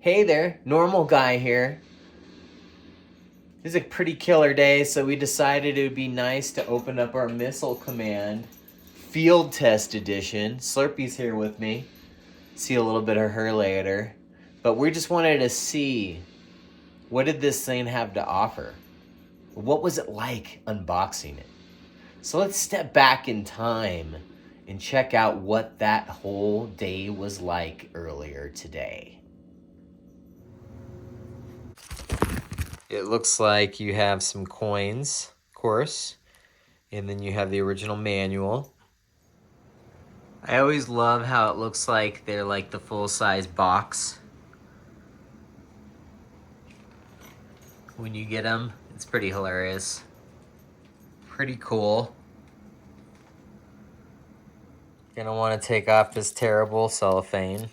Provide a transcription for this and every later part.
Hey there, normal guy here. This is a pretty killer day, so we decided it would be nice to open up our Missile Command Field Test Edition. Slurpy's here with me. See a little bit of her later. But we just wanted to see, what did this thing have to offer? What was it like unboxing it? So let's step back in time and check out what that whole day was like earlier today. It looks like you have some coins, of course, and then you have the original manual. I always love how it looks like they're like the full-size box. When you get them, it's pretty hilarious. Pretty cool. Gonna want to take off this terrible cellophane.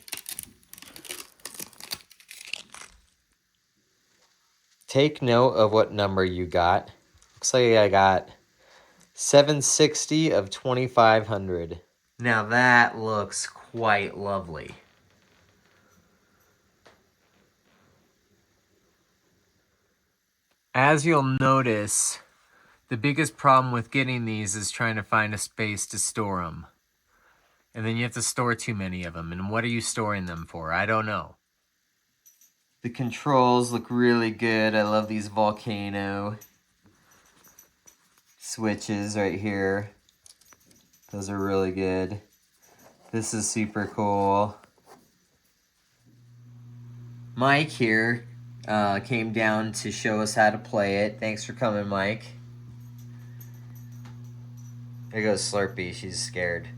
Take note of what number you got. Looks like I got 760 of 2500. Now that looks quite lovely. As you'll notice, the biggest problem with getting these is trying to find a space to store them. And then you have to store too many of them. And what are you storing them for? I don't know. The controls look really good. I love these volcano switches right here. Those are really good. This is super cool. Mike here came down to show us how to play it. Thanks for coming, Mike. There goes Slurpy. She's scared.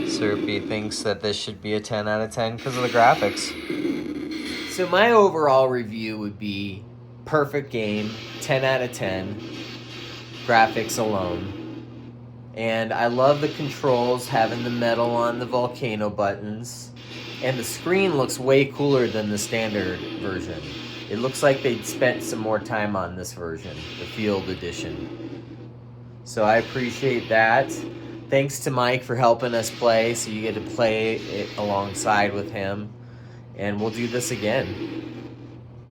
Slurpy thinks that this should be a 10 out of 10 because of the graphics. So my overall review would be perfect game, 10 out of 10, graphics alone. And I love the controls, having the metal on the volcano buttons. And the screen looks way cooler than the standard version. It looks like they spent some more time on this version, the Field Edition. So I appreciate that. Thanks to Mike for helping us play, so you get to play it alongside with him. And we'll do this again.